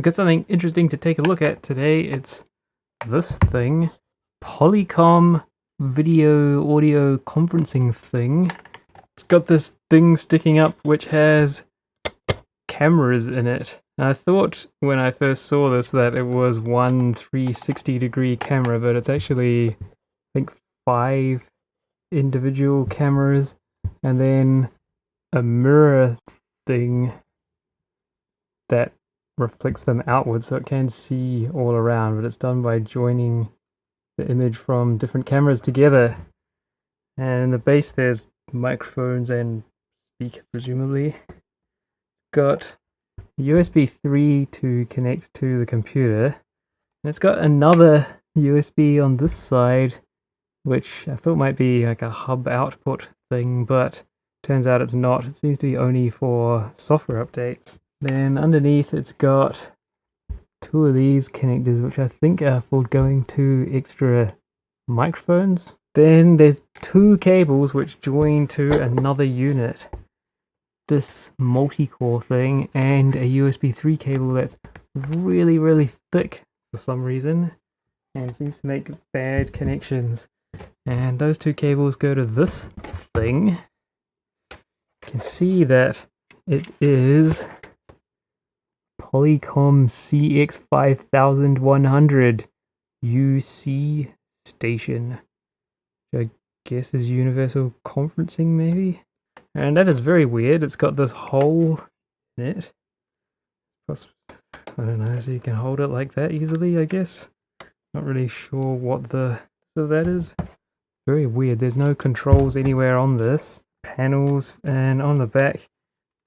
We've got something interesting to take a look at today. It's this thing, Polycom video audio conferencing thing. It's got this thing sticking up which has cameras in it. And I thought when I first saw this that it was one 360-degree camera, but it's actually, I think, 5 individual cameras and then a mirror thing that reflects them outwards so it can see all around, but it's done by joining the image from different cameras together. And in the base there's microphones and speaker presumably. Got USB 3 to connect to the computer, and it's got another USB on this side which I thought might be like a hub output thing, but turns out it's not. It seems to be only for software updates. Then underneath it's got 2 of these connectors which I think are for going to extra microphones. Then there's 2 cables which join to another unit, this multi-core thing, and a USB 3 cable that's really thick for some reason and seems to make bad connections. And those 2 cables go to this thing. You can see that it is Polycom CX5100 UC station, which I guess is universal conferencing maybe. And that is very weird. It's got this hole in it. Plus, I don't know, so you can hold it like that easily, I guess. Not really sure what the so that is. Very weird. There's no controls anywhere on this. Panels, and on the back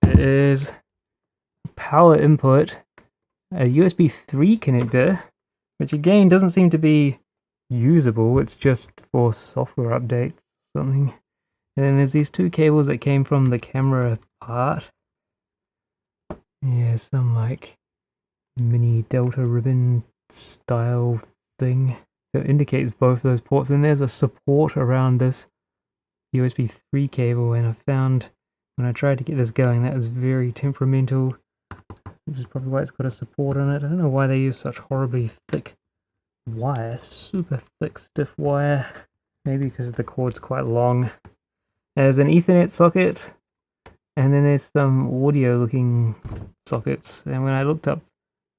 there is power input, a USB 3 connector, which again doesn't seem to be usable. It's just for software updates or something. And then there's these 2 cables that came from the camera part. Yeah, some like mini delta ribbon style thing that indicates both those ports. And there's a support around this USB 3 cable, and I found when I tried to get this going that was very temperamental, which is probably why it's got a support on it. I don't know why they use such horribly thick wire, super thick stiff wire. Maybe because the cord's quite long. There's an Ethernet socket, and then there's some audio looking sockets, and when I looked up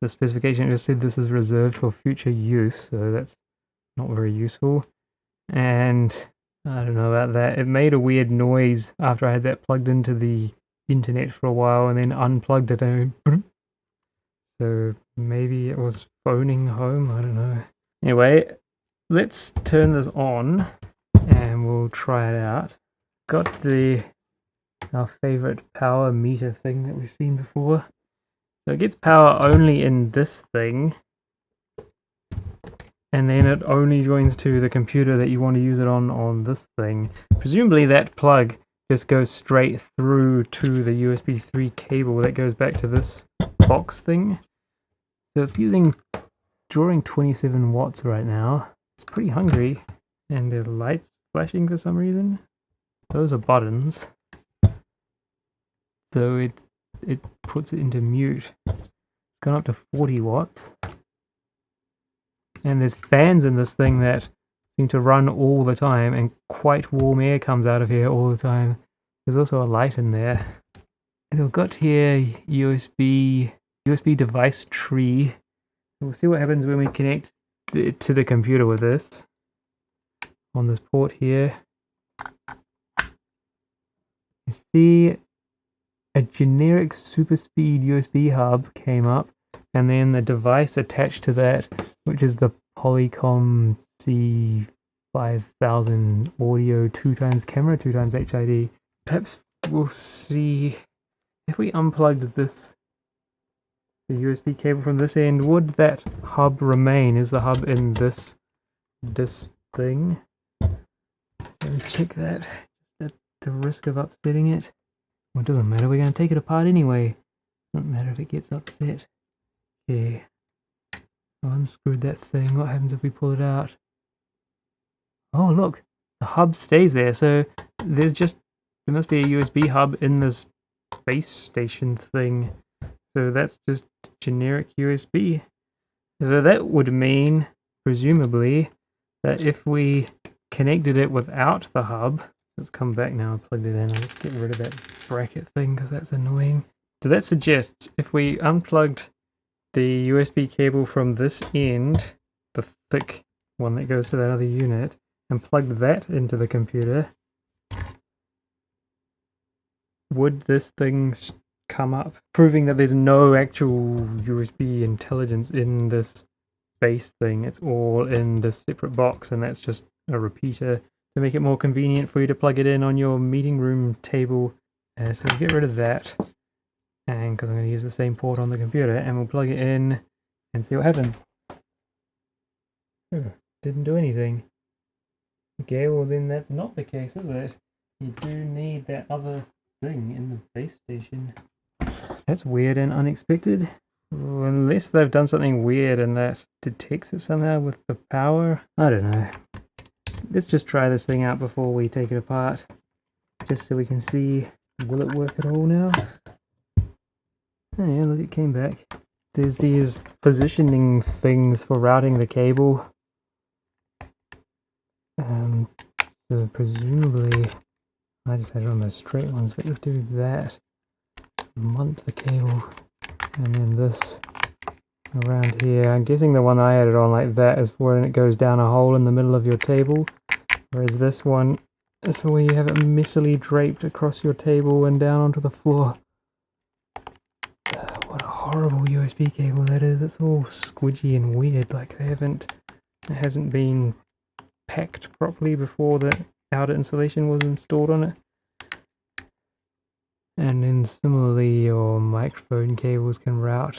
the specification it just said this is reserved for future use, so that's not very useful. And I don't know about that. It made a weird noise after I had that plugged into the internet for a while and then unplugged it and so maybe it was phoning home, I don't know. Anyway, let's turn this on and we'll try it out. Got our favorite power meter thing that we've seen before. So it gets power only in this thing, and then it only joins to the computer that you want to use it on this thing. Presumably that plug just goes straight through to the USB 3 cable that goes back to this box thing. So it's drawing 27 watts right now. It's pretty hungry, and the light's flashing for some reason. Those are buttons. So it puts it into mute. It's gone up to 40 watts. And there's fans in this thing that seem to run all the time, and quite warm air comes out of here all the time. There's also a light in there. And we've got here USB device tree. We'll see what happens when we connect it to the computer with this. On this port here, you see a generic super speed USB hub came up, and then the device attached to that, which is the Polycom C5000 audio 2x camera, 2x HID. Perhaps we'll see if we unplugged the USB cable from this end, would that hub remain? Is the hub in this thing? Let me check that at the risk of upsetting it. Well, it doesn't matter, we're going to take it apart anyway. Doesn't matter if it gets upset. Okay. I unscrewed that thing. What happens if we pull it out? Oh look, the hub stays there. So there must be a USB hub in this base station thing. So that's just generic USB. So that would mean, presumably, that if we connected it without the hub, let's come back now and plug it in. I'll just get rid of that bracket thing because that's annoying. So that suggests if we unplugged the USB cable from this end, the thick one that goes to that other unit, and plugged that into the computer, would this thing come up, proving that there's no actual USB intelligence in this base thing. It's all in this separate box, and that's just a repeater to make it more convenient for you to plug it in on your meeting room table. So we'll get rid of that, and because I'm going to use the same port on the computer, and we'll plug it in and see what happens. Oh, didn't do anything. Okay, well then that's not the case, is it? You do need that other thing in the base station. That's weird and unexpected. Well, unless they've done something weird and that detects it somehow with the power. I don't know. Let's just try this thing out before we take it apart, just so we can see, will it work at all now? Oh yeah, look, it came back. There's these positioning things for routing the cable. So presumably, I just had it on those straight ones, but you do that, mount the cable, and then this around here. I'm guessing the one I had it on like that is for when it goes down a hole in the middle of your table, whereas this one is for when you have it messily draped across your table and down onto the floor. What a horrible USB cable that is. It's all squidgy and weird, like it hasn't been packed properly before the outer insulation was installed on it. And then similarly, your microphone cables can route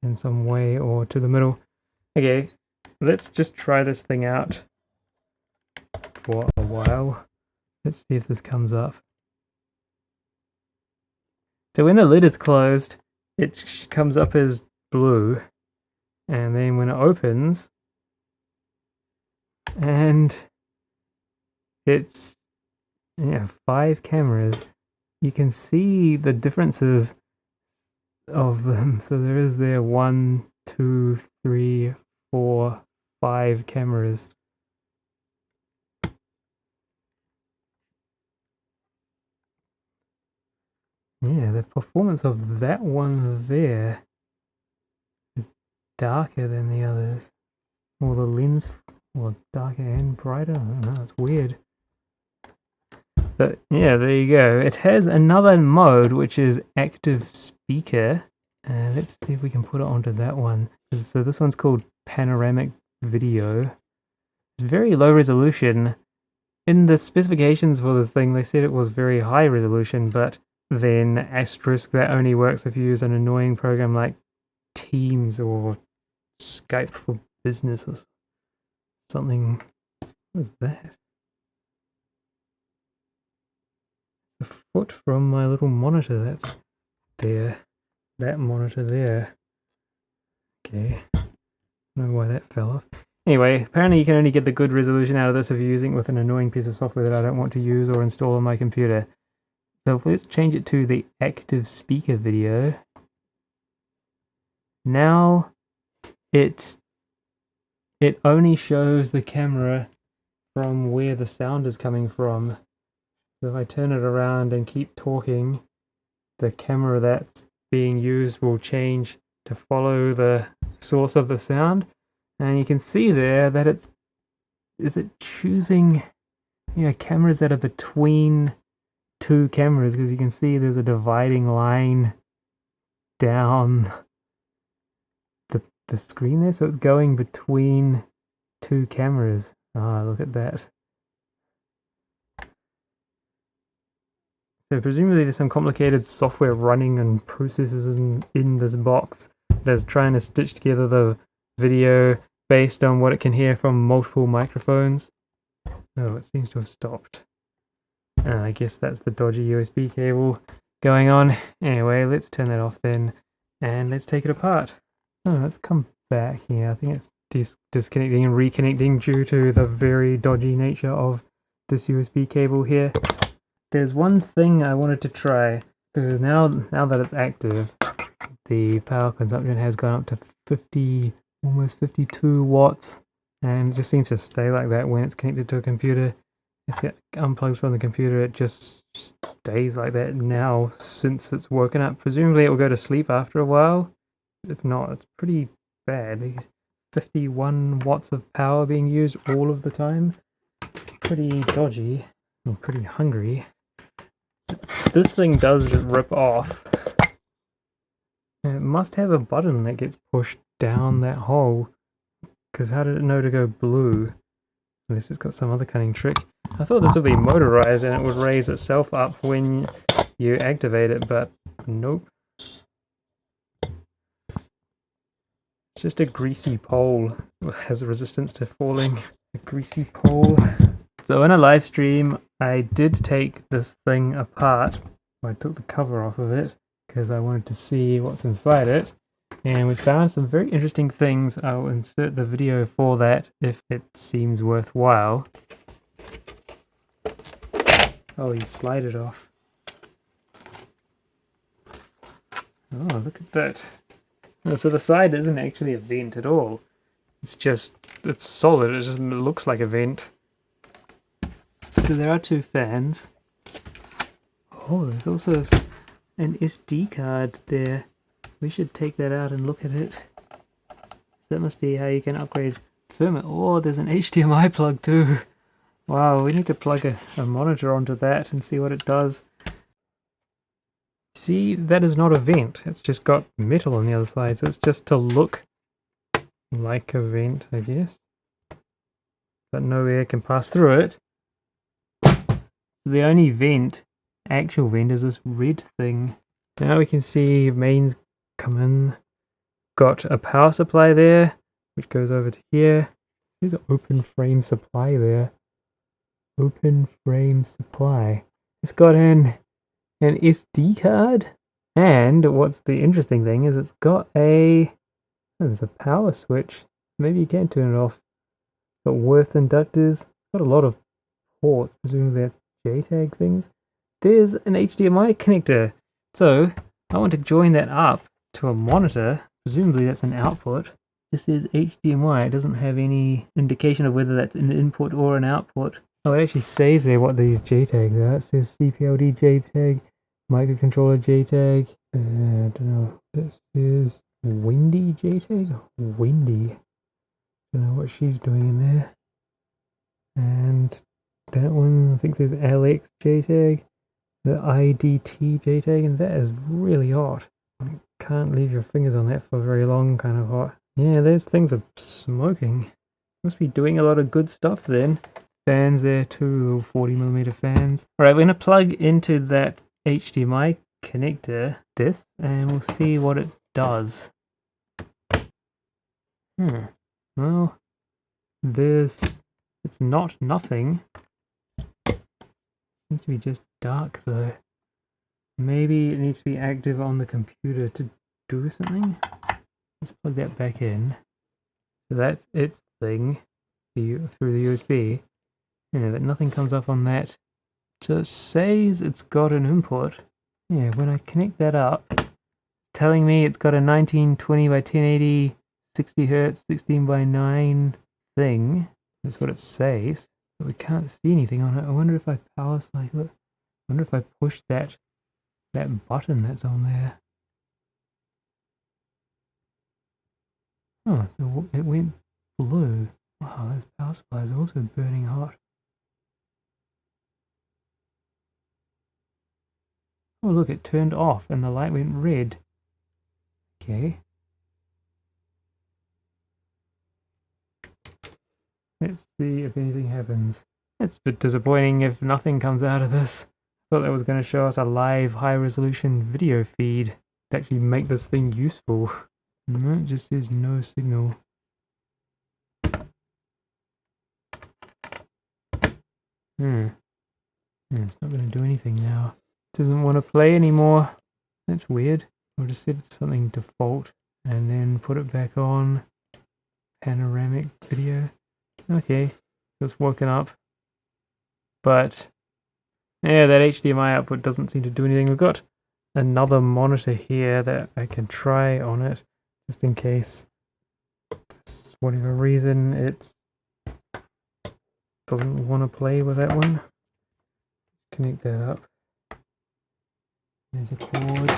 in some way or to the middle. Okay, let's just try this thing out for a while. Let's see if this comes up. So when the lid is closed, it comes up as blue, and then when it opens, and it's 5 cameras. You can see the differences of them. So there is 1, 2, 3, 4, 5 cameras. Yeah, the performance of that one there is darker than the others. Or the lens, well, it's darker and brighter. I don't know, it's weird. But yeah, there you go. It has another mode, which is active speaker. Let's see if we can put it onto that one. So this one's called panoramic video. It's very low resolution. In the specifications for this thing, they said it was very high resolution, but then asterisk, that only works if you use an annoying program like Teams or Skype for Business or something. What is that? A foot from my little monitor, that's there. That monitor there. Okay. I don't know why that fell off. Anyway, apparently you can only get the good resolution out of this if you're using it with an annoying piece of software that I don't want to use or install on my computer. So let's change it to the active speaker video. Now it only shows the camera from where the sound is coming from. So if I turn it around and keep talking, the camera that's being used will change to follow the source of the sound. And you can see there that is it choosing cameras that are between 2 cameras, because you can see there's a dividing line down the screen there, so it's going between 2 cameras. Ah, look at that. So presumably there's some complicated software running and processes in this box that's trying to stitch together the video based on what it can hear from multiple microphones. Oh, it seems to have stopped. I guess that's the dodgy USB cable going on. Anyway, let's turn that off then, and let's take it apart. Oh, let's come back here. I think it's disconnecting and reconnecting due to the very dodgy nature of this USB cable here. There's one thing I wanted to try. So now that it's active, the power consumption has gone up to 50, almost 52 watts, and it just seems to stay like that when it's connected to a computer. If it unplugs from the computer, it just stays like that now since it's woken up. Presumably it will go to sleep after a while. If not, it's pretty bad. 51 watts of power being used all of the time. Pretty dodgy. I'm pretty hungry. This thing does just rip off. And it must have a button that gets pushed down that hole. Because how did it know to go blue? Unless it's got some other cunning trick. I thought this would be motorized and it would raise itself up when you activate it, but nope. It's just a greasy pole. It has a resistance to falling. A greasy pole. So in a live stream, I did take this thing apart. I took the cover off of it because I wanted to see what's inside it. And we found some very interesting things. I'll insert the video for that if it seems worthwhile. Oh, you slide it off. Oh, look at that. Oh, so the side isn't actually a vent at all. It's just, it's solid, it just looks like a vent. So there are two fans. Oh, there's also an SD card there. We should take that out and look at it. That must be how you can upgrade firmware. Oh, there's an HDMI plug too. Wow, we need to plug a monitor onto that and see what it does. See, that is not a vent. It's just got metal on the other side, so it's just to look like a vent, I guess. But no air can pass through it. The only vent, actual vent, is this red thing. Now we can see mains come in. Got a power supply there, which goes over to here. There's an open frame supply there. Open frame supply. It's got an SD card, and what's the interesting thing is it's got there's a power switch. Maybe you can turn it off. It's got Worth inductors. It's got a lot of ports. Presumably that's JTAG things. There's an HDMI connector. So I want to join that up to a monitor. Presumably that's an output. This says HDMI. It doesn't have any indication of whether that's an input or an output. Oh, it actually says there what these JTAGs are. It says CPLD JTAG, microcontroller JTAG. I don't know. This is Windy JTAG. Windy. Don't know what she's doing in there. And that one, I think says LX JTAG. The IDT JTAG, and that is really hot. You can't leave your fingers on that for very long, kind of hot. Yeah, those things are smoking. Must be doing a lot of good stuff then. Fans there too, 40mm fans. Alright, we're going to plug into that HDMI connector, this, and we'll see what it does. Well, it's not nothing. Seems to be just dark though. Maybe it needs to be active on the computer to do something. Let's plug that back in. So that's its thing through the USB. Yeah, but nothing comes up on that. Just says it's got an input. Yeah, when I connect that up, it's telling me it's got a 1920 by 1080 60 Hz 16 by 9 thing. That's what it says. But we can't see anything on it. I wonder if I power cycle it. I wonder if I push that button that's on there. Oh, so it went blue. Wow, those power supplies are also burning hot. Oh look, it turned off and the light went red. Okay. Let's see if anything happens. It's a bit disappointing if nothing comes out of this. I thought that was going to show us a live high-resolution video feed to actually make this thing useful. No, it just says no signal. It's not going to do anything now. It doesn't want to play anymore. That's weird. I'll just set it to something default and then put it back on. Panoramic video. Okay, so it's woken up. But yeah, that HDMI output doesn't seem to do anything. We've got another monitor here that I can try on it, just in case for whatever reason it doesn't want to play with that one. Connect that up. There's a cord.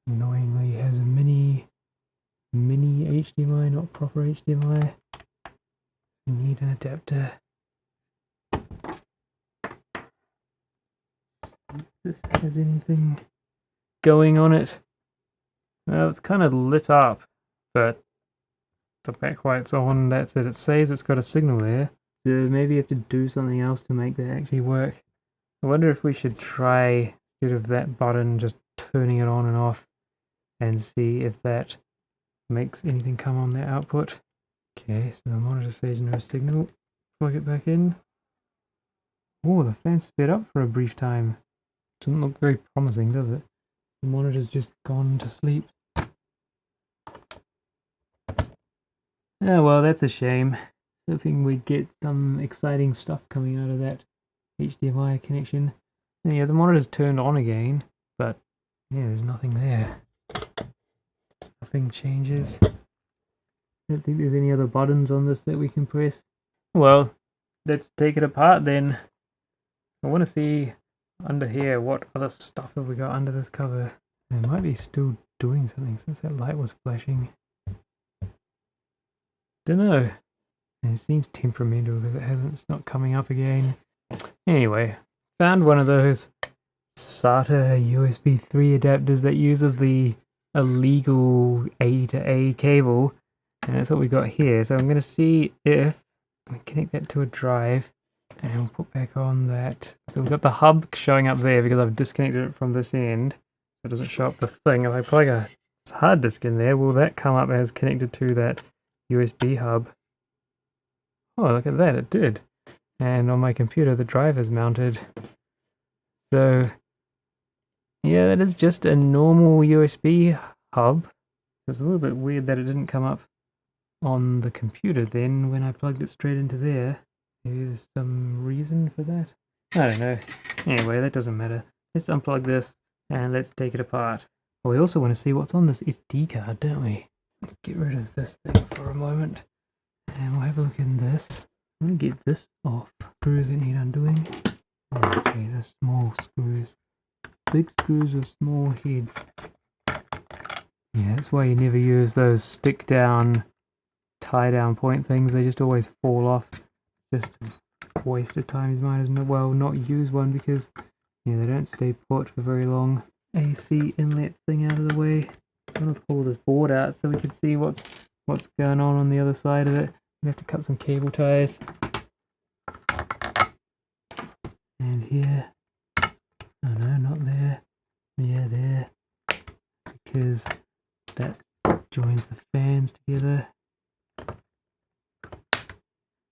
Annoyingly has a mini HDMI, not proper HDMI. We need an adapter. If this has anything going on it. Well, it's kind of lit up, but the backlight's on, that's it. It says it's got a signal there, so maybe you have to do something else to make that actually work. I wonder if we should try, instead of that button, just turning it on and off and see if that makes anything come on the output. Okay, so the monitor says no signal. Plug it back in. Oh, the fan sped up for a brief time. Doesn't look very promising, does it? The monitor's just gone to sleep. Oh well, that's a shame. Hoping we get some exciting stuff coming out of that HDMI connection. And yeah, the monitor's turned on again, but yeah, there's nothing there. Nothing changes. I don't think there's any other buttons on this that we can press. Well, let's take it apart then. I want to see under here what other stuff have we got under this cover. It might be still doing something since that light was flashing. Don't know. It seems temperamental because it's not coming up again. Anyway, found one of those SATA USB 3 adapters that uses the illegal A to A cable, and that's what we got here. So I'm going to see if we connect that to a drive, and we'll put back on that. So we've got the hub showing up there because I've disconnected it from this end, so it doesn't show up the thing. If I plug a hard disk in there, will that come up as connected to that USB hub? Oh, look at that, it did. And on my computer, the drive is mounted. So, yeah, that is just a normal USB hub. So it's a little bit weird that it didn't come up on the computer then when I plugged it straight into there. Maybe there's some reason for that? I don't know. Anyway, that doesn't matter. Let's unplug this and let's take it apart. Well, we also want to see what's on this SD card, don't we? Let's get rid of this thing for a moment. And we'll have a look in this. I'm going to get this off. Screws that need undoing. Okay, the small screws. Big screws with small heads. Yeah, that's why you never use those stick down, tie down point things. They just always fall off. Just a waste of time. You might as well not use one because yeah, they don't stay put for very long. AC inlet thing out of the way. I'm going to pull this board out so we can see what's going on the other side of it. We have to cut some cable ties. And here. Oh no, not there. Yeah, there. Because that joins the fans together.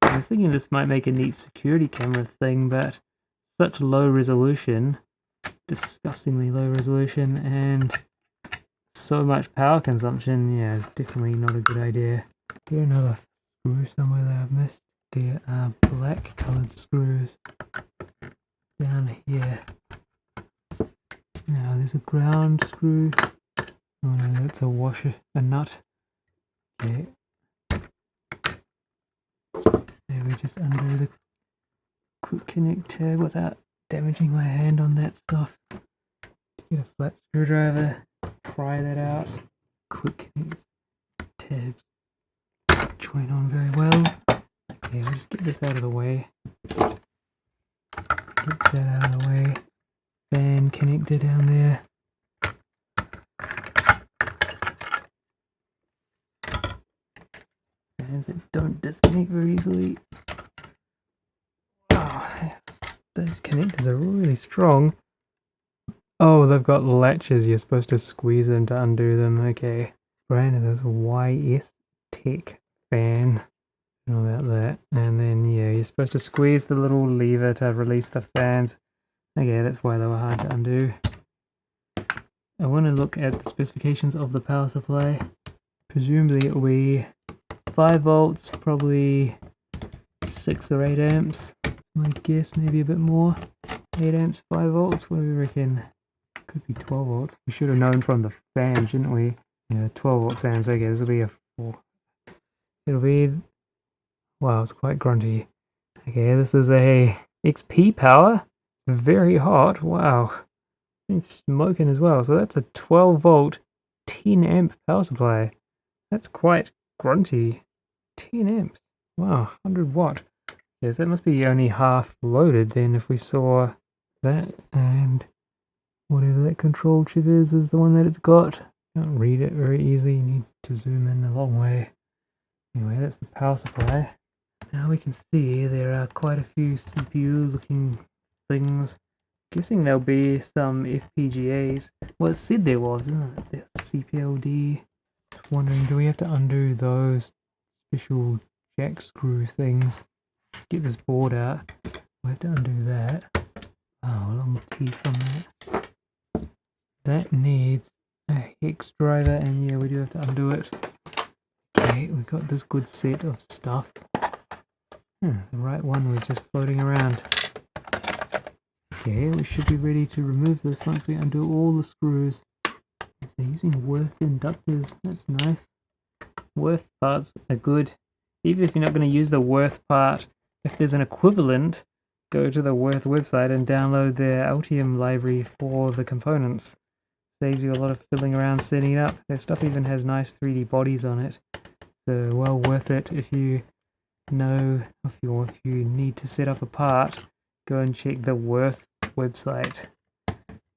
I was thinking this might make a neat security camera thing, but such low resolution, disgustingly low resolution, and so much power consumption, yeah, definitely not a good idea. Here's another screw somewhere that I've missed. There are black coloured screws down here. Now there's a ground screw. Oh no, that's a washer, a nut. Okay. There we just undo the quick connect tab without damaging my hand on that stuff. Get a flat screwdriver, pry that out. Quick connect tabs join on very well. Okay, we'll just get this out of the way. Get that out of the way. Fan connector down there. Fans that don't disconnect very easily. Oh, those connectors are really strong. Oh, they've got latches. You're supposed to squeeze them to undo them. Okay. Brand of this YS Tech fan. All about that. And then, yeah, you're supposed to squeeze the little lever to release the fans. Okay, that's why they were hard to undo. I want to look at the specifications of the power supply. Presumably it will be 5 volts, probably 6 or 8 amps. My guess, maybe a bit more. 8 amps, 5 volts, what do we reckon? could be 12 volts. We should have known from the fan, shouldn't we? Yeah, 12 volt fans. Okay, this will be a 4. It'll be... Wow, it's quite grunty. Okay, this is a XP power. Very hot. Wow. It's smoking as well. So that's a 12 volt, 10 amp power supply. That's quite grunty. 10 amps. Wow, 100 watt. Yes, that must be only half loaded then if we saw that. And whatever that control chip is the one that it's got. Can't read it very easily. You need to zoom in a long way. Anyway, that's the power supply. Now we can see there are quite a few CPU looking things. Guessing there'll be some FPGAs. Well, it said there was, isn't it? There's CPLD. Just wondering, do we have to undo those special jack screw things? Get this board out. We have to undo that. Oh, a long teeth on that. That needs a hex driver, and yeah, we do have to undo it. Okay, we've got this good set of stuff. The right one was just floating around. Okay, we should be ready to remove this once we undo all the screws. So using Worth inductors, that's nice. Worth parts are good. Even if you're not going to use the Worth part, if there's an equivalent, go to the Worth website and download their Altium library for the components. Saves you a lot of fiddling around setting it up. Their stuff even has nice 3D bodies on it. So well worth it if you know, if you need to set up a part, go and check the Worth website.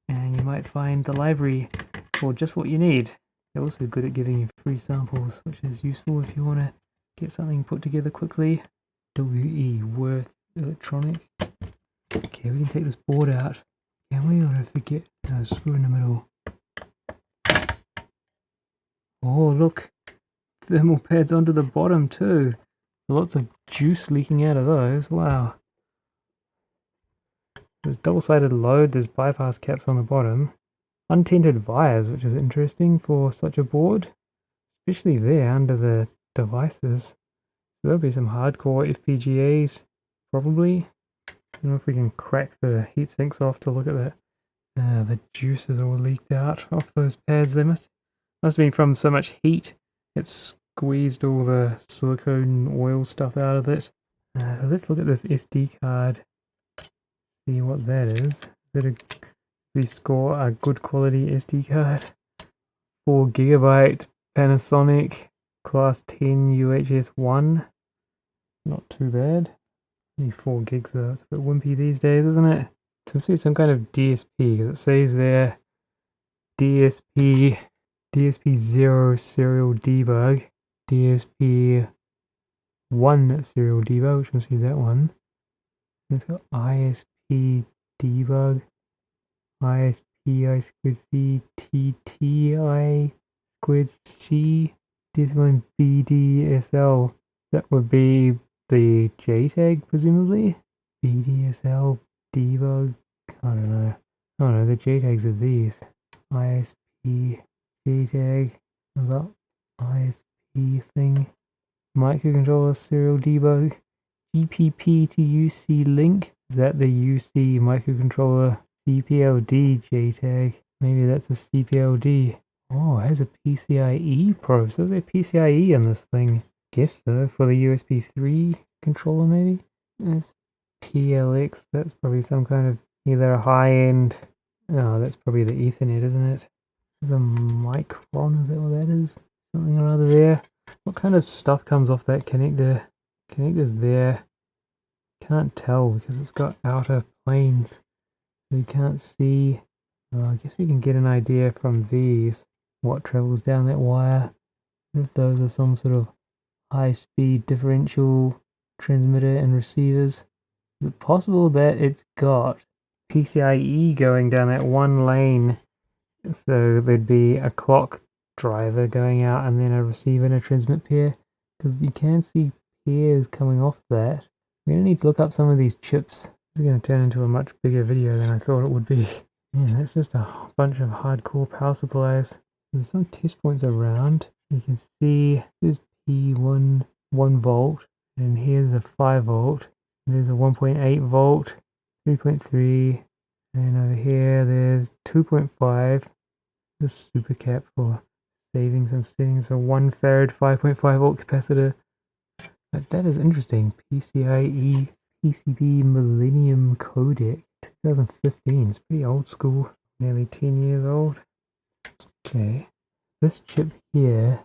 And you might find the library for just what you need. They're also good at giving you free samples, which is useful if you want to get something put together quickly. WE, Worth Electronic. Okay, we can take this board out. Can we? Or did I forget? No, screw in the middle. Oh, look. Thermal pads onto the bottom too. Lots of juice leaking out of those. Wow. There's double-sided load, there's bypass caps on the bottom. Untinted vias, which is interesting for such a board. Especially there under the devices. So there'll be some hardcore FPGAs, probably. I don't know if we can crack the heat sinks off to look at that. The juice is all leaked out off those pads. They must have been from so much heat. It's squeezed all the silicone oil stuff out of it. So let's look at this SD card. See what that is. Is it we score a good quality SD card? 4 GB Panasonic Class 10 UHS-1. Not too bad. Only 4 gigs though. It's a bit wimpy these days, isn't it? It's mostly some kind of DSP, because it says there DSP 0 serial debug, DSP 1 serial debug, which must be that one. It's got ISP debug, ISP I squared C, TTI squared C, this one BDSL. That would be the JTAG, presumably? BDSL debug, I don't know. Oh no, the JTAGs are these. ISP JTAG, about ISP thing. Microcontroller serial debug. GPP to UC link. Is that the UC microcontroller CPLD JTAG? Maybe that's a CPLD. Oh, it has a PCIe probe. So there's a PCIe on this thing. Guess so, for the USB 3 controller maybe? That's PLX. That's probably some kind of either a high-end... Oh, that's probably the Ethernet, isn't it? There's a Micron, is that what that is? Something or other there. What kind of stuff comes off that connector? Connector's there. Can't tell because it's got outer planes. So you can't see. I guess we can get an idea from these what travels down that wire. If those are some sort of high-speed differential transmitter and receivers. Is it possible that it's got PCIe going down that one lane? So there'd be a clock driver going out and then a receiver and a transmit pair, because you can see pairs coming off that. We're going to need to look up some of these chips. This is going to turn into a much bigger video than I thought it would be. Yeah, that's just a bunch of hardcore power supplies. There's some test points around. You can see there's P1 1 volt, and here's a 5 volt. There's a 1.8 volt, 3.3, And over here there's 2.5. The super cap for saving some settings. A 1 farad 5.5 volt capacitor. But that is interesting. PCIe PCB Millennium Codec 2015. It's pretty old school. Nearly 10 years old. Okay. This chip here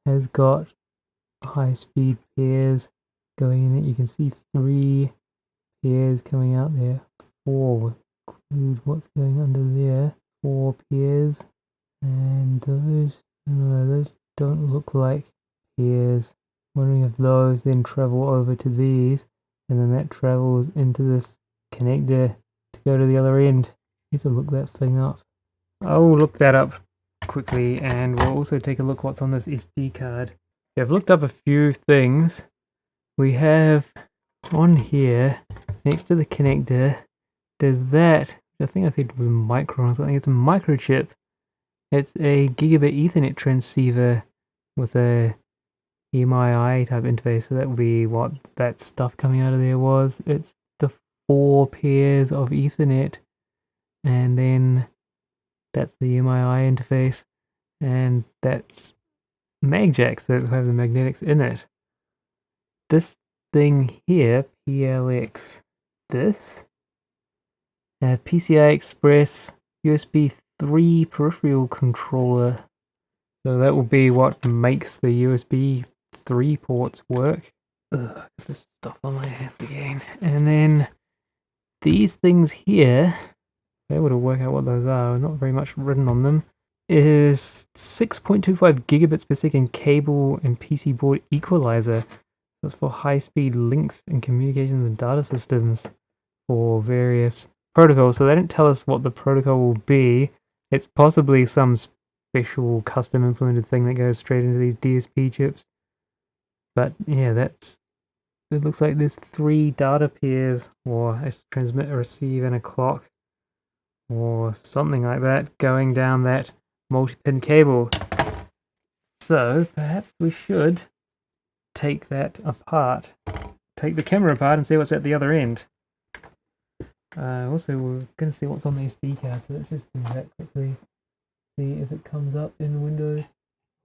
has got high-speed pairs going in it. You can see 3 pairs coming out there. 4 include what's going under there. 4 pairs, and those don't look like pairs. Wondering if those then travel over to these, and then that travels into this connector to go to the other end. Need to look that thing up. I'll look that up quickly, and we'll also take a look what's on this SD card. I've looked up a few things. We have on here, next to the connector, there's that, I think I said was micro or something. It's a microchip. It's a gigabit Ethernet transceiver with a EMI type interface, so that would be what that stuff coming out of there was. It's the 4 pairs of Ethernet, and then that's the EMI interface, and that's mag jacks that have the magnetics in it. This thing here, PLX, this PCI Express USB 3 peripheral controller. So that will be what makes the USB 3 ports work. Ugh, this stuff on my hands again. And then these things here, if I able to work out what those are, not very much written on them, is 6.25 gigabits per second cable and PC board equalizer. That's for high-speed links and communications and data systems for various protocols. So they didn't tell us what the protocol will be. It's possibly some special custom implemented thing that goes straight into these DSP chips. But yeah, it looks like there's 3 data pairs, or a transmit, a receive, and a clock, or something like that, going down that multi-pin cable. So perhaps we should take that apart, take the camera apart and see what's at the other end. Also, we're going to see what's on the SD card, so let's just do that quickly. See if it comes up in Windows.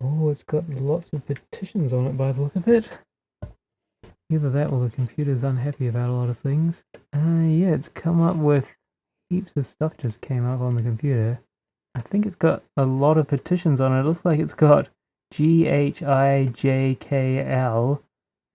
Oh, it's got lots of petitions on it by the look of it. Either that or the computer's unhappy about a lot of things. Yeah, it's come up with heaps of stuff just came up on the computer. I think it's got a lot of petitions on it. It looks like it's got GHIJKL,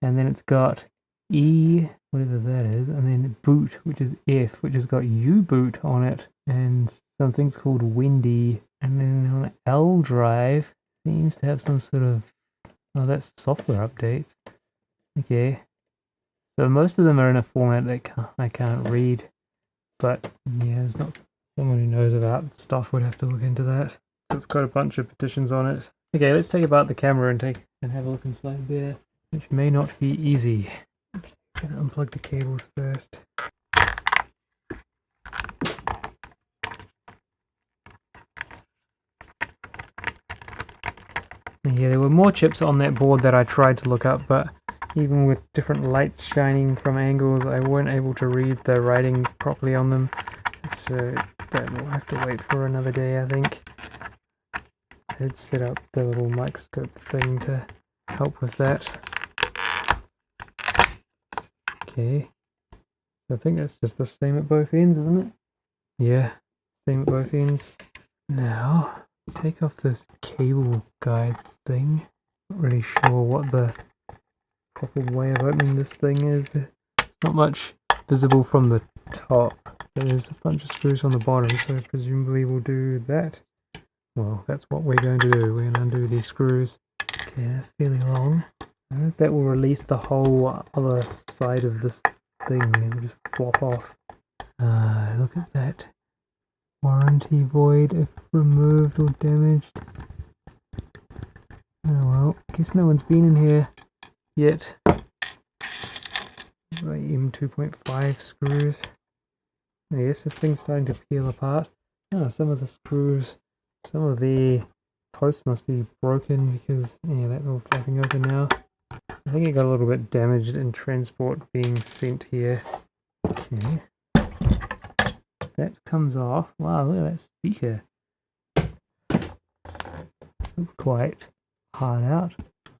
and then it's got E, whatever that is, and then boot, which is F, which has got U-boot on it, and some things called Windy, and then on L drive seems to have some sort of, oh, that's software updates. Okay, so most of them are in a format that I can't read, but yeah, there's not someone who knows about stuff would have to look into that. So it's got a bunch of petitions on it. Okay, let's take apart the camera and have a look inside there, which may not be easy. Gonna unplug the cables first. Yeah, there were more chips on that board that I tried to look up, but even with different lights shining from angles, I weren't able to read the writing properly on them. So that will have to wait for another day, I think. I did set up the little microscope thing to help with that. Okay, I think that's just the same at both ends, isn't it? Yeah, same at both ends. Now, take off this cable guide thing. Not really sure what the proper way of opening this thing is. Not much visible from the top. There's a bunch of screws on the bottom, so presumably we'll do that. Well, that's what we're going to do. We're going to undo these screws. Okay, they're fairly long. I hope that will release the whole other side of this thing. It will just flop off. Look at that. Warranty void if removed or damaged. Oh well, guess no one's been in here yet. Even 2.5 screws. I guess this thing's starting to peel apart. Oh, some of the screws, some of the posts must be broken because, yeah, that's all flapping open now. I think it got a little bit damaged in transport being sent here. Okay. that comes off. Wow, look at that speaker. Looks quite hard out.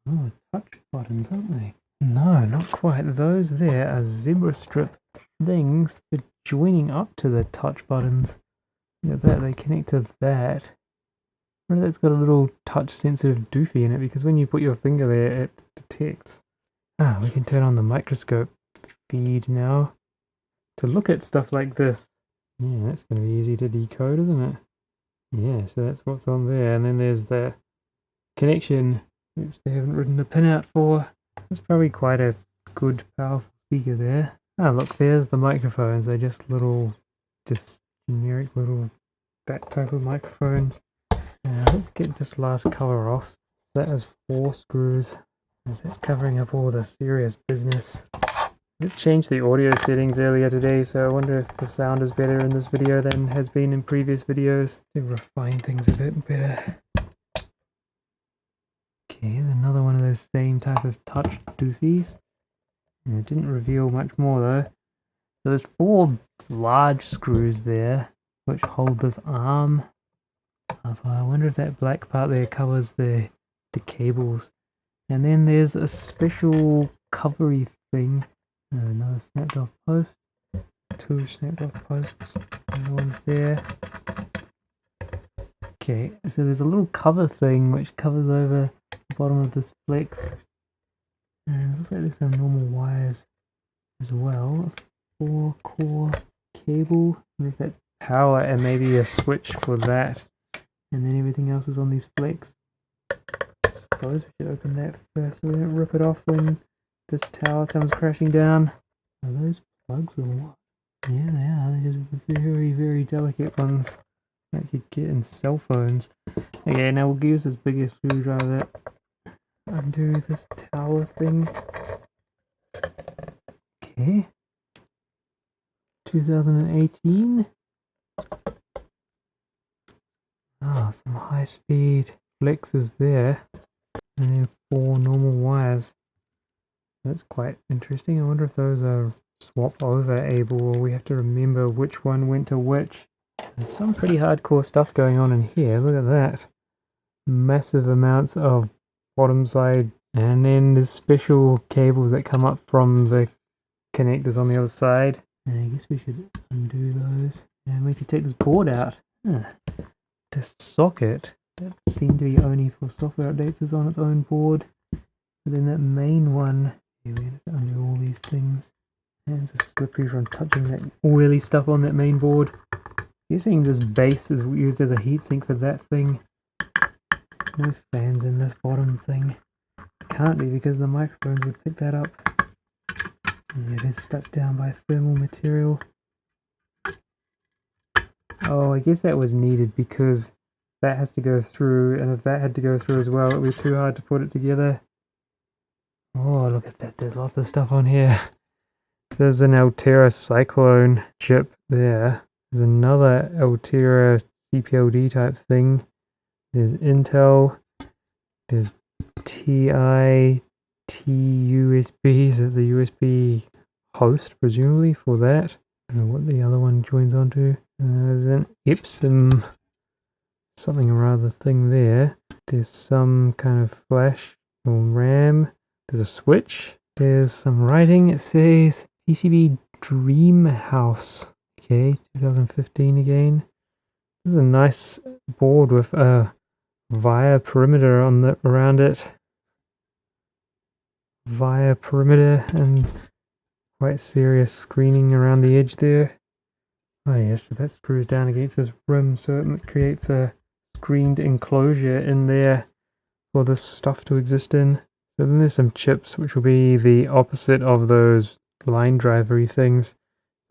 Oh, touch buttons, aren't they? No, not quite. Those there are zebra strip things for joining up to the touch buttons. Look at that, they connect to that. I wonder if that's got a little touch sensitive doofy in it, because when you put your finger there, it detects. Ah, we can turn on the microscope feed now to look at stuff like this. Yeah, that's going to be easy to decode, isn't it? Yeah, so that's what's on there. And then there's the connection, which they haven't written a pin out for. That's probably quite a good, powerful speaker there. Ah, look, there's the microphones. They're just little, just generic little, that type of microphones. Let's get this last cover off. That has 4 screws. That's covering up all the serious business. I just changed the audio settings earlier today, so I wonder if the sound is better in this video than has been in previous videos to refine things a bit better. Okay, here's another one of those same type of touch doofies. It didn't reveal much more though. So there's 4 large screws there which hold this arm. I wonder if that black part there covers the cables. And then there's a special covery thing. Another snapped off post. 2 snapped off posts. Another one's there. Okay, so there's a little cover thing which covers over the bottom of this flex. And it looks like there's some normal wires as well. A 4-core cable. I wonder if that's power and maybe a switch for that. And then everything else is on these flex. I suppose we should open that first so we don't rip it off when this tower comes crashing down. Are those plugs or what? Yeah, they are. They're just very, very delicate ones that you get in cell phones. Okay, now we'll use this bigger screwdriver to undo this tower thing. Okay. 2018. Ah, some high-speed flexes there. And then 4 normal wires. That's quite interesting. I wonder if those are swap over able, or we have to remember which one went to which. There's some pretty hardcore stuff going on in here. Look at that. Massive amounts of bottom side, and then there's special cables that come up from the connectors on the other side. And I guess we should undo those. And we could take this board out. This socket that seemed to be only for software updates is on its own board. But then that main one, we have to undo all these things. Hands are slippery from touching that oily stuff on that main board. Guessing this base is used as a heatsink for that thing. No fans in this bottom thing. Can't be because the microphones would pick that up. Yeah, it is stuck down by thermal material. Oh, I guess that was needed because that has to go through, and if that had to go through as well, it would be too hard to put it together. Oh, look at that. There's lots of stuff on here. There's an Altera Cyclone chip there. There's another Altera CPLD type thing. There's Intel. There's TI TUSB, so it's a USB host, presumably, for that. I don't know what the other one joins onto. There's an Epson something or other thing there. There's some kind of flash or RAM. There's a switch. There's some writing. It says PCB Dream House. Okay, 2015 again. This is a nice board with a via perimeter on the around it. Via perimeter and quite serious screening around the edge there. Oh yes, so that screws down against this rim, so it creates a screened enclosure in there for this stuff to exist in. So then there's some chips which will be the opposite of those line drivery things.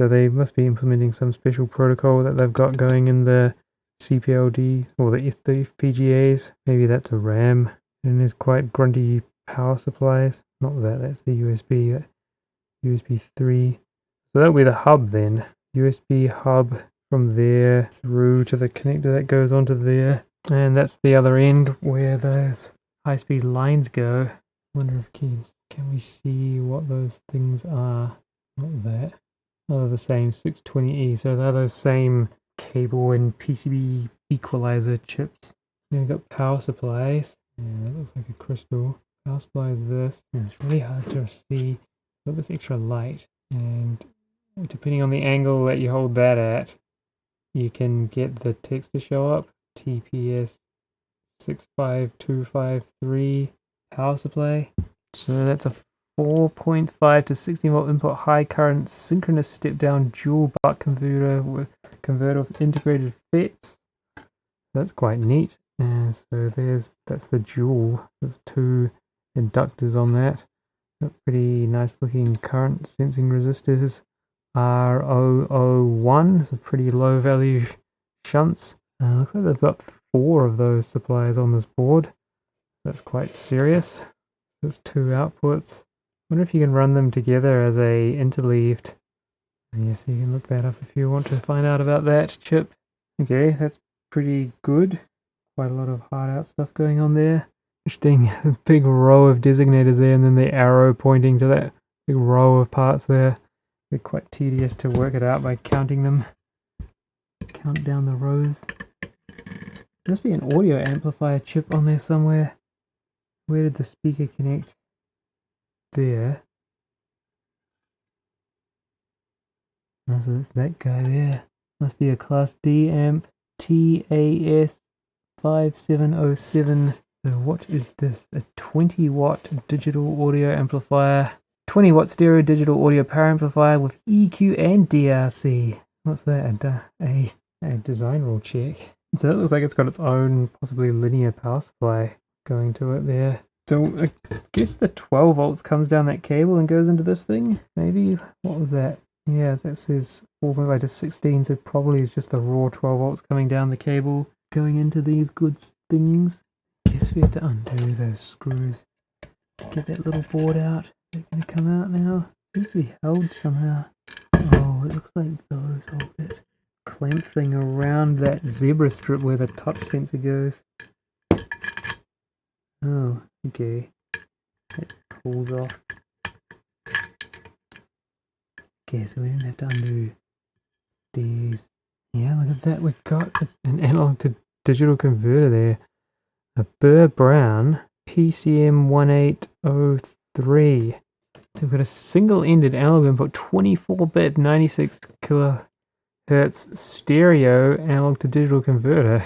So they must be implementing some special protocol that they've got going in the CPLD or the FPGAs. Maybe that's a RAM. And there's quite grunty power supplies. Not that, that's the USB. USB 3. So that'll be the hub then. USB hub from there through to the connector that goes onto there. And that's the other end where those high-speed lines go. Wonder if can we see what those things are. Not that. Oh, the same 620E, so they're those same cable and PCB equalizer chips. Then we've got power supplies. Yeah, that looks like a crystal. Power supply is this. And it's really hard to see. Got this extra light, and depending on the angle that you hold that at, you can get the text to show up. TPS 65253 power supply. So that's a 4.5 to 16 volt input high current synchronous step down dual buck converter with integrated FETs. That's quite neat. And so that's the dual. There's two inductors on that. Got pretty nice looking current sensing resistors. R001 is a pretty low value shunts. Looks like they've got 4 of those supplies on this board. That's quite serious. There's 2 outputs. Wonder if you can run them together as a interleaved. Yes, you can look that up if you want to find out about that chip. Okay, that's pretty good. Quite a lot of hard out stuff going on there. Interesting, a big row of designators there, and then the arrow pointing to that big row of parts there. They're quite tedious to work it out by counting them. Count down the rows. There must be an audio amplifier chip on there somewhere. Where did the speaker connect? There. Oh, so that's that guy there. Must be a Class D amp. TAS 5707. So what is this? A 20 watt digital audio amplifier. 20 watt stereo digital audio power amplifier with EQ and DRC. What's that? A design rule check. So it looks like it's got its own possibly linear power supply going to it there. So I guess the 12 volts comes down that cable and goes into this thing, maybe? What was that? Yeah, that says 4.5 to 16, so probably it's just the raw 12 volts coming down the cable going into these good things. Guess we have to undo those screws. Get that little board out. They're going to come out now. Seems to be held somehow. Oh, it looks like those hold it. Clamp thing around that zebra strip where the touch sensor goes. Oh, okay. That pulls off. Okay, so we didn't have to undo these. Yeah, look at that. We've got an analog to digital converter there. A Burr Brown PCM 1803. So we've got a single-ended analog input, 24-bit, 96 kilohertz stereo analog to digital converter.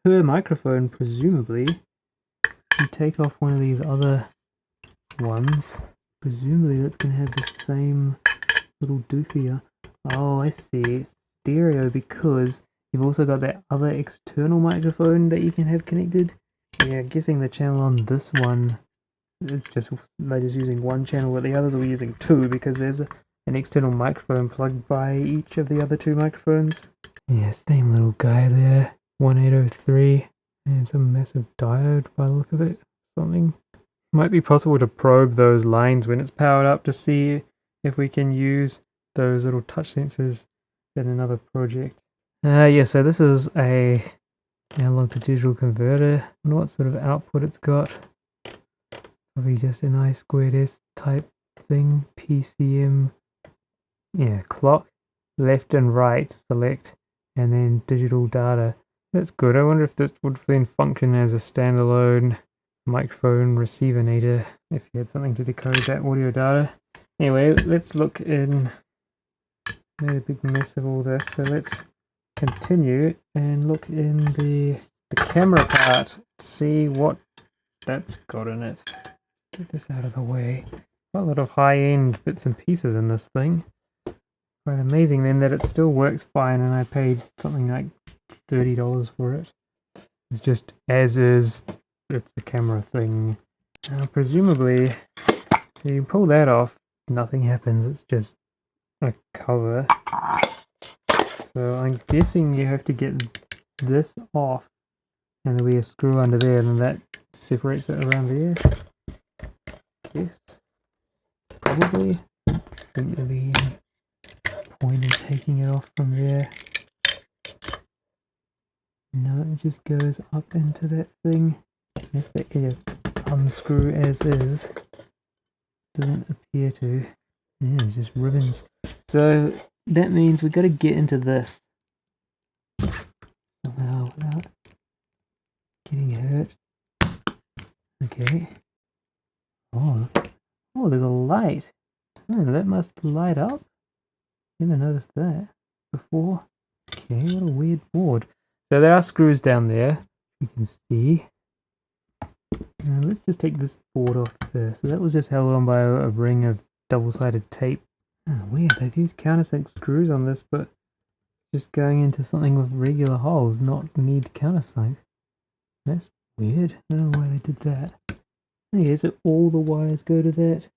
Per microphone, presumably. You take off one of these other ones. Presumably that's going to have the same little doofy. Oh, I see. Stereo because you've also got that other external microphone that you can have connected. Yeah, guessing the channel on this one is just, they're just using one channel, but the others will be using 2 because there's an external microphone plugged by each of the other 2 microphones. Yeah, same little guy there. 1803. And some massive diode by the look of it. Something. Might be possible to probe those lines when it's powered up to see if we can use those little touch sensors in another project. Yeah, so this is a analog to digital converter. I wonder what sort of output it's got. Probably just an I2S type thing. PCM. Yeah, clock. Left and right select. And then digital data. That's good. I wonder if this would then function as a standalone microphone receiver-nator if you had something to decode that audio data. Anyway, let's look in. Made a big mess of all this, so let's continue and look in the camera part. See what that's got in it. Get this out of the way. Quite a lot of high-end bits and pieces in this thing. Quite amazing then that it still works fine, and I paid something like $30 for it. It's just as is. It's the camera thing. Presumably, so you pull that off, nothing happens. It's just a cover. So I'm guessing you have to get this off, and there'll be a screw under there, and that separates it around there. Yes, probably. I think there'll be any point in taking it off from there. No, it just goes up into that thing. Yes, that can just unscrew as is. Doesn't appear to. Yeah, it's just ribbons. So that means we've got to get into this somehow without getting hurt. Okay. Oh, there's a light. Oh, that must light up. Never noticed that before. Okay, what a weird board. So there are screws down there, you can see. Let's just take this board off first. So that was just held on by a ring of double-sided tape. Oh, weird, they've used countersink screws on this, but just going into something with regular holes, not need countersink. That's weird. I don't know why they did that. Okay, so all the wires go to that.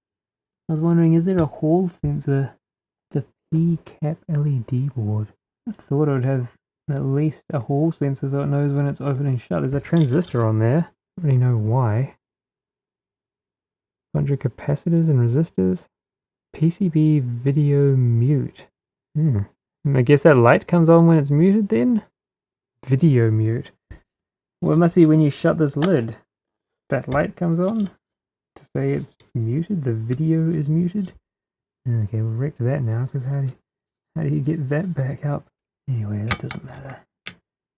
I was wondering, is there a hall sensor? It's a P-cap LED board. I thought it would have at least a hall sensor so it knows when it's open and shut. There's a transistor on there. I don't really know why. Bunch of capacitors and resistors. PCB video mute. I guess that light comes on when it's muted then? Video mute. Well, it must be when you shut this lid. That light comes on to say it's muted, the video is muted. Okay, we'll wreck that now, because how do you get that back up? Anyway, that doesn't matter.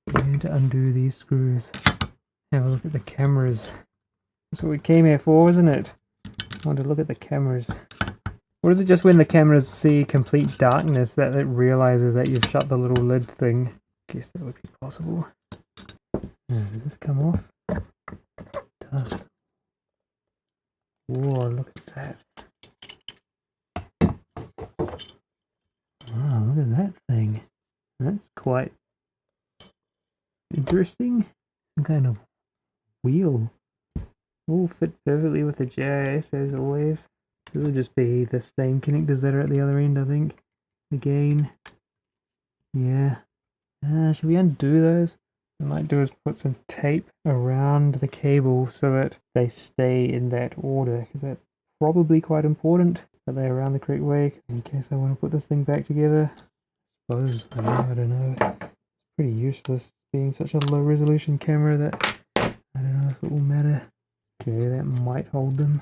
We're going to undo these screws. Have a look at the cameras. That's what we came here for, isn't it? I want to look at the cameras. Or is it just when the cameras see complete darkness that it realizes that you've shut the little lid thing? I guess that would be possible. Does this come off? It does. Whoa, look at that. Wow, look at that thing. That's quite interesting. Some kind of wheel. All fit perfectly with the JIS as always. This will just be the same connectors that are at the other end, I think. Again. Yeah. Should we undo those? What I might do is put some tape around the cable so that they stay in that order, because that's probably quite important that they're around the correct way in case I want to put this thing back together. I suppose, I don't know. It's pretty useless being such a low resolution camera that I don't know if it will matter. Okay, that might hold them.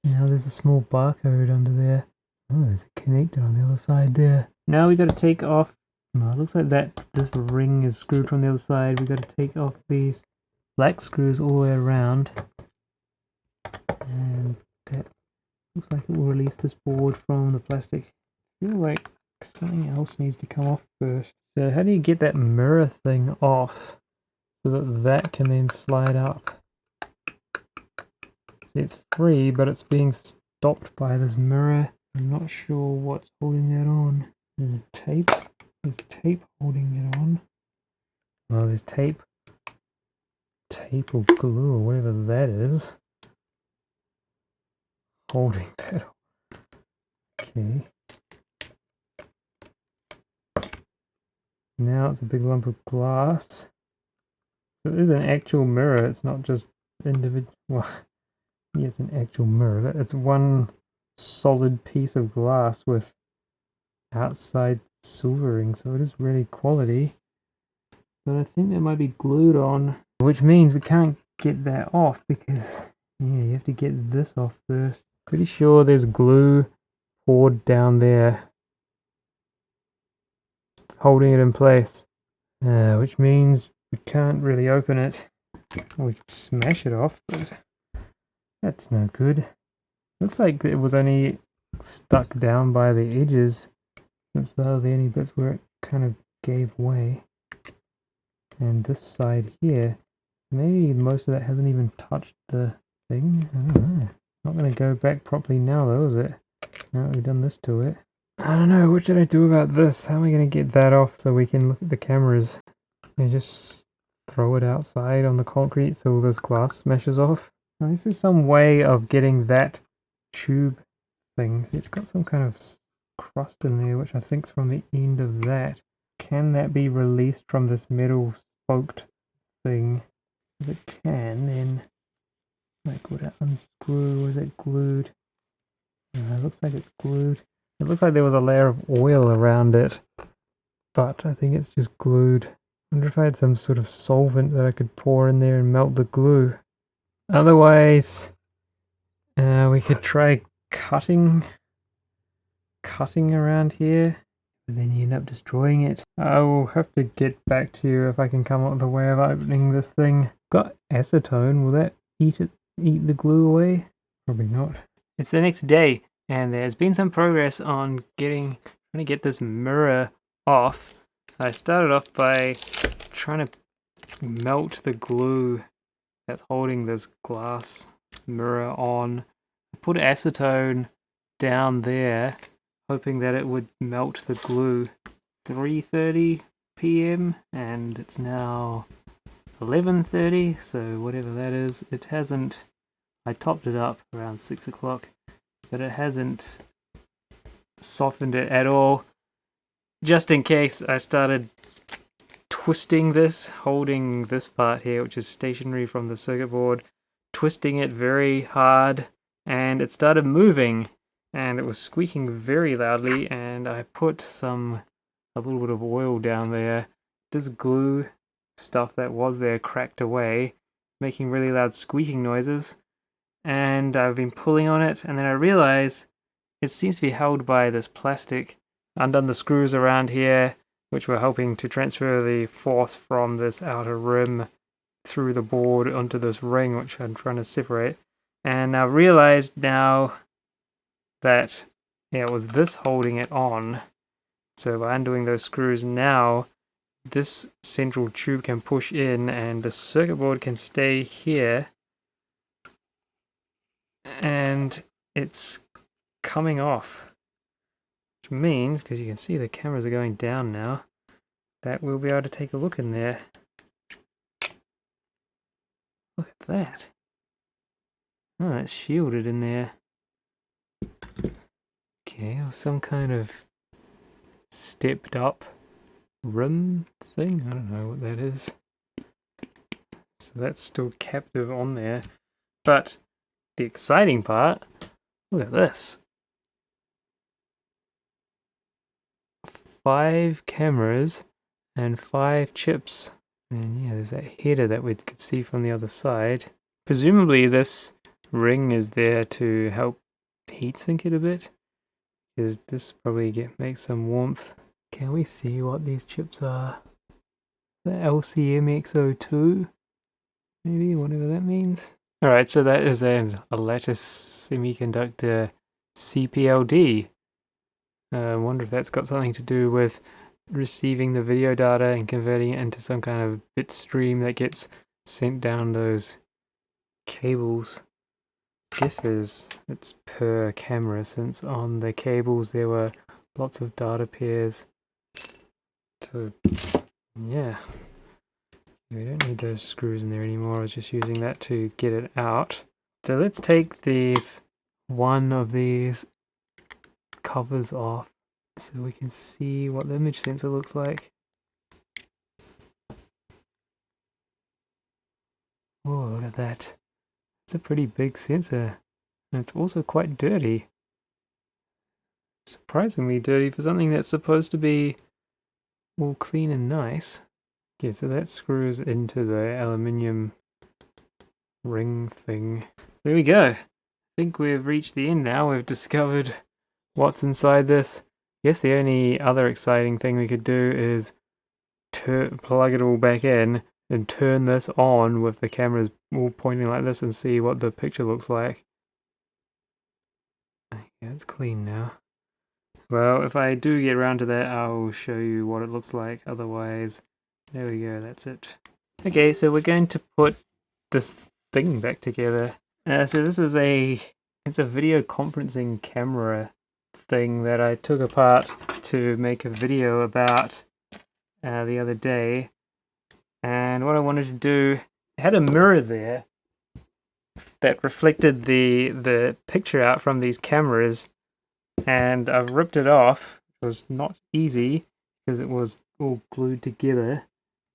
Now there's a small barcode under there. Oh, there's a connector on the other side there. Now we got to take off. No, it looks like this ring is screwed from the other side. We got to take off these black screws all the way around, and that looks like it will release this board from the plastic. I feel like something else needs to come off first. So how do you get that mirror thing off so that that can then slide up? See, it's free, but it's being stopped by this mirror. I'm not sure what's holding that on. There's tape. There's tape holding it on. Oh, there's tape or glue or whatever that is holding that on. Okay. Now it's a big lump of glass. So it is an actual mirror. It's not just individual. Well, yeah, it's an actual mirror. It's one solid piece of glass with outside silvering, so it is really quality. But I think that might be glued on, which means we can't get that off because, yeah, you have to get this off first. Pretty sure there's glue poured down there holding it in place, which means we can't really open it. We could smash it off, but that's no good. Looks like it was only stuck down by the edges, since those are the only bits where it kind of gave way. And this side here, maybe most of that hasn't even touched the thing. I don't know. Not going to go back properly now though, is it? Now that we've done this to it. I don't know, what should I do about this? How am I going to get that off so we can look at the cameras? Can I just throw it outside on the concrete so all this glass smashes off? Now, this is some way of getting that tube thing. See, it's got some kind of crust in there, which I think is from the end of that. Can that be released from this metal spoked thing? If it can, then like, would it unscrew, or is it glued? It looks like it's glued. It looks like there was a layer of oil around it, but I think it's just glued. I wonder if I had some sort of solvent that I could pour in there and melt the glue. Otherwise, we could try cutting cutting around here, but then you end up destroying it. I will have to get back to you if I can come up with a way of opening this thing. Got acetone, will that eat the glue away? Probably not. It's the next day, and there's been some progress on trying to get this mirror off. I started off by trying to melt the glue that's holding this glass mirror on. I put acetone down there, hoping that it would melt the glue. 3:30 p.m. and it's now 11:30, so whatever that is, it hasn't. I topped it up around 6 o'clock, but it hasn't softened it at all. Just in case, I started twisting this, holding this part here, which is stationary from the circuit board, twisting it very hard, and it started moving, and it was squeaking very loudly, and I put a little bit of oil down there. This glue stuff that was there cracked away, making really loud squeaking noises, and I've been pulling on it, and then I realized it seems to be held by this plastic. Undone the screws around here, which were helping to transfer the force from this outer rim through the board onto this ring, which I'm trying to separate. And I realized now that it was this holding it on. So by undoing those screws now, this central tube can push in and the circuit board can stay here. And it's coming off. Which means, because you can see the cameras are going down now, that we'll be able to take a look in there. Look at that. Oh, that's shielded in there. Okay, some kind of stepped up rim thing. I don't know what that is. So that's still captive on there. But the exciting part, look at this. 5 cameras and 5 chips. And yeah, there's that header that we could see from the other side. Presumably this ring is there to help heatsink it a bit, because this probably makes some warmth. Can we see what these chips are? The LCMX02? Maybe, whatever that means. Alright, so that is a lattice semiconductor CPLD. I wonder if that's got something to do with receiving the video data and converting it into some kind of bit stream that gets sent down those cables. I guess it's per camera, since on the cables there were lots of data pairs. So yeah, we don't need those screws in there anymore. I was just using that to get it out. So let's take one of these covers off so we can see what the image sensor looks like. Oh, look at that. It's a pretty big sensor, and it's also quite dirty. Surprisingly dirty for something that's supposed to be all clean and nice. Okay, so that screws into the aluminium ring thing. There we go. I think we've reached the end now. We've discovered what's inside this. I guess the only other exciting thing we could do is plug it all back in and turn this on with the cameras all pointing like this and see what the picture looks like. Yeah, it's clean now. Well, if I do get around to that, I'll show you what it looks like. Otherwise, there we go, that's it. Okay, so we're going to put this thing back together. So this is it's a video conferencing camera thing that I took apart to make a video about the other day. And what I wanted to do, it had a mirror there that reflected the picture out from these cameras, and I've ripped it off. It was not easy because it was all glued together.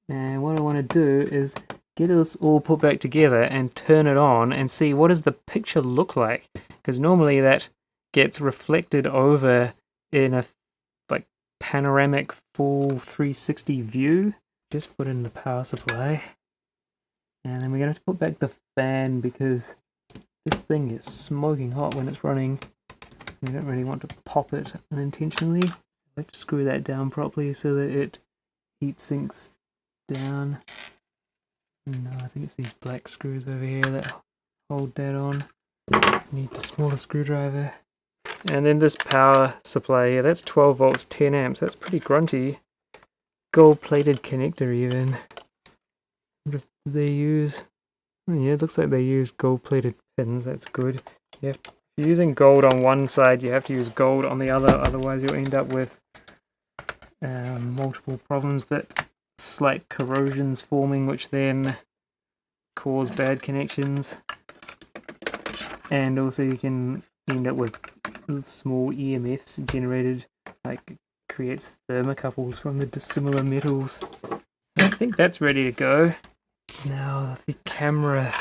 And what I want to do is get this all put back together and turn it on and see what does the picture look like, because normally that gets reflected over in a like panoramic full 360 view. Just put in the power supply, and then we're going to have to put back the fan because this thing is smoking hot when it's running. You don't really want to pop it unintentionally. I have to screw that down properly so that it heat sinks down. No, I think it's these black screws over here that hold that on. Need the smaller screwdriver. And then this power supply here, that's 12 volts, 10 amps. That's pretty grunty. Gold-plated connector even. What if they use? Oh, yeah, it looks like they use gold-plated pins. That's good. If you're using gold on one side, you have to use gold on the other. Otherwise, you'll end up with multiple problems, but slight corrosions forming, which then cause bad connections. And also, you can end up with small EMFs generated, like creates thermocouples from the dissimilar metals. I think that's ready to go. Now the camera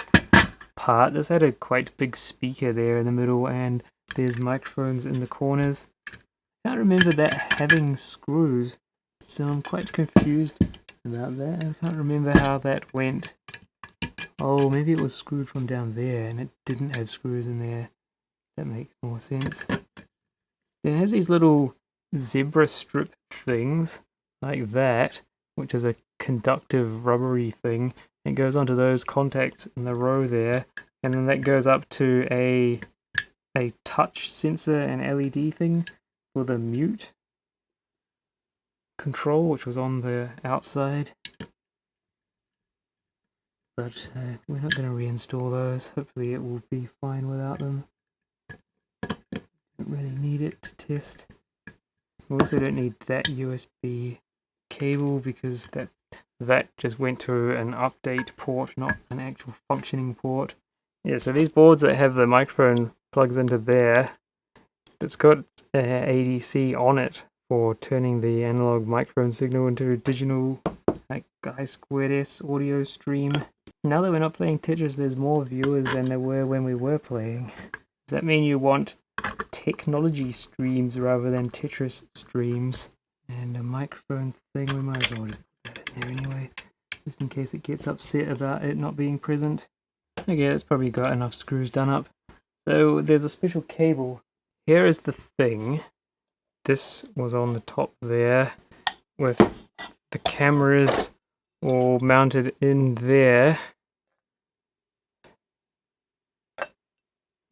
part, this had a quite big speaker there in the middle and there's microphones in the corners. I can't remember that having screws, so I'm quite confused about that. I can't remember how that went. Oh, maybe it was screwed from down there and it didn't have screws in there. That makes more sense. It has these little zebra strip things like that, which is a conductive rubbery thing. It goes onto those contacts in the row there, and then that goes up to a touch sensor and LED thing for the mute control, which was on the outside. But we're not going to reinstall those. Hopefully it will be fine without them. Don't really need it to test. We also don't need that USB cable because that just went to an update port, not an actual functioning port. Yeah, so these boards that have the microphone plugs into there, it's got ADC on it for turning the analog microphone signal into a digital like I2S audio stream. Now that we're not playing Tetris, there's more viewers than there were when we were playing. Does that mean you want technology streams rather than Tetris streams? And a microphone thing, we might as well just put that in there anyway, just in case it gets upset about it not being present. Okay, it's probably got enough screws done up. So there's a special cable. Here is the thing. This was on the top there with the cameras all mounted in there.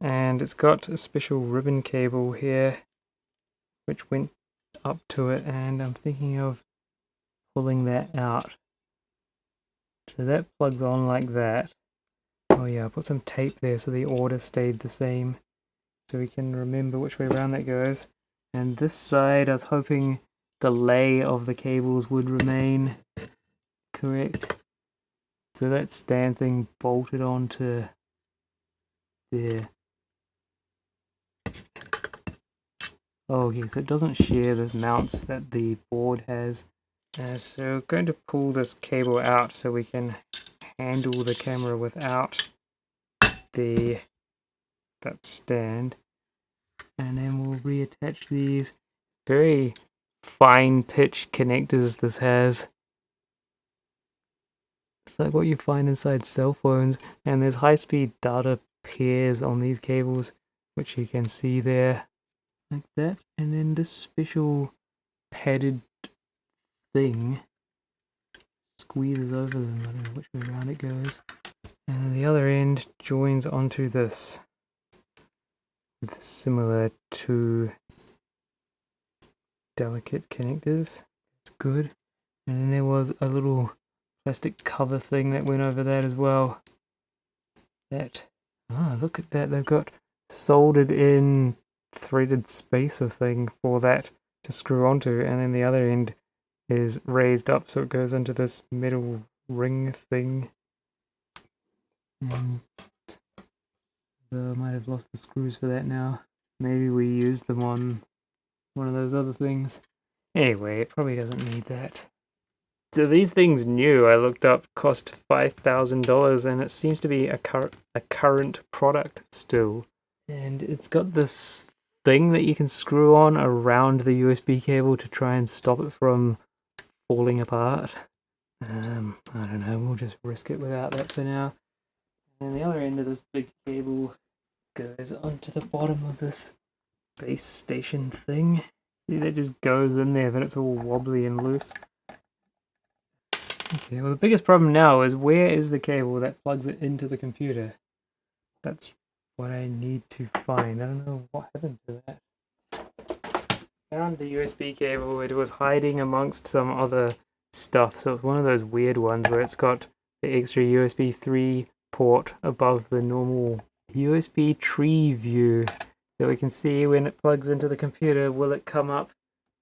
And it's got a special ribbon cable here which went up to it, and I'm thinking of pulling that out. So that plugs on like that. Oh yeah, I put some tape there so the order stayed the same, so we can remember which way around that goes. And this side, I was hoping the lay of the cables would remain correct. So that stand thing bolted onto there. Oh, okay, so it doesn't share the mounts that the board has. So we're going to pull this cable out so we can handle the camera without that stand. And then we'll reattach these very fine pitch connectors this has. It's like what you find inside cell phones, and there's high-speed data pairs on these cables, which you can see there, like that. And then this special padded thing squeezes over them. I don't know which way around it goes. And the other end joins onto this with similar to delicate connectors. It's good. And then there was a little plastic cover thing that went over that as well. Look at that, they've got soldered in threaded spacer thing for that to screw onto, and then the other end is raised up so it goes into this metal ring thing. And I might have lost the screws for that now. Maybe we used them on one of those other things. Anyway, it probably doesn't need that. So these things new, I looked up, cost $5,000, and it seems to be a current product still. And it's got this thing that you can screw on around the USB cable to try and stop it from falling apart. I don't know, we'll just risk it without that for now. And the other end of this big cable goes onto the bottom of this base station thing. See, that just goes in there, but it's all wobbly and loose. Okay, well the biggest problem now is where is the cable that plugs it into the computer? That's what I need to find. I don't know what happened to that. Found the USB cable. It was hiding amongst some other stuff, so it's one of those weird ones where it's got the extra USB 3 port above the normal USB tree view, so we can see when it plugs into the computer, will it come up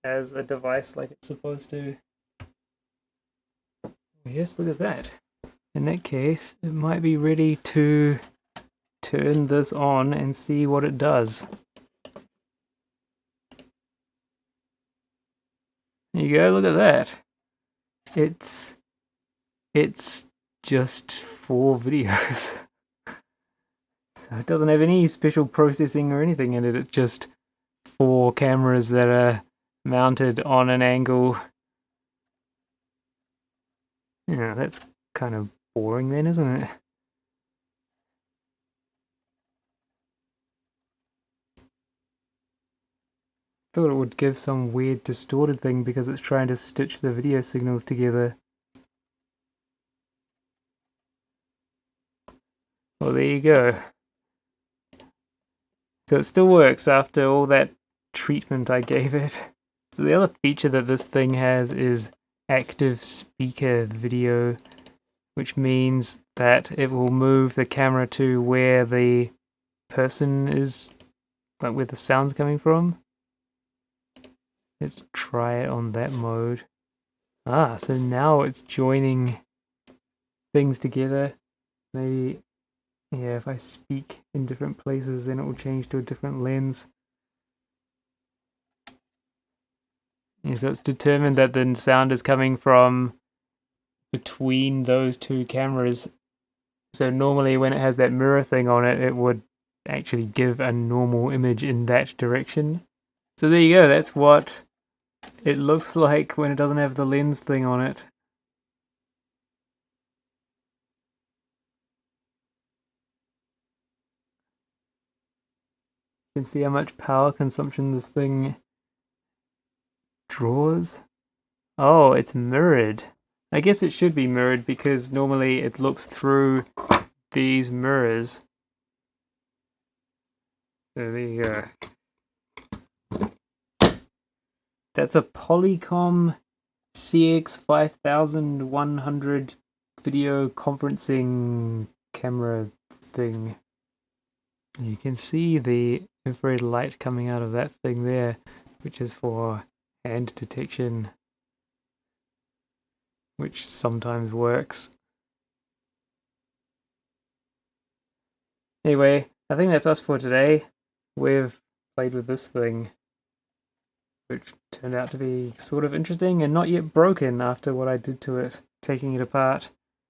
as a device like it's supposed to? Yes, look at that. In that case, it might be ready to turn this on and see what it does. There you go, look at that. It's just 4 videos. So it doesn't have any special processing or anything in it, it's just 4 cameras that are mounted on an angle. Yeah, that's kind of boring then, isn't it? Thought it would give some weird distorted thing because it's trying to stitch the video signals together. Well, there you go. So it still works after all that treatment I gave it. So the other feature that this thing has is active speaker video, which means that it will move the camera to where the person is, like where the sound's coming from. Let's try it on that mode. Ah, so now it's joining things together. Maybe, yeah, if I speak in different places, then it will change to a different lens. Yeah, so it's determined that the sound is coming from between those 2 cameras. So normally when it has that mirror thing on it, it would actually give a normal image in that direction. So there you go, that's what it looks like when it doesn't have the lens thing on it. You can see how much power consumption this thing draws. Oh, it's mirrored. I guess it should be mirrored because normally it looks through these mirrors. So there you go. That's a Polycom CX5100 video conferencing camera thing. You can see the infrared light coming out of that thing there, which is for hand detection, which sometimes works. Anyway, I think that's us for today. We've played with this thing, which turned out to be sort of interesting and not yet broken after what I did to it, taking it apart.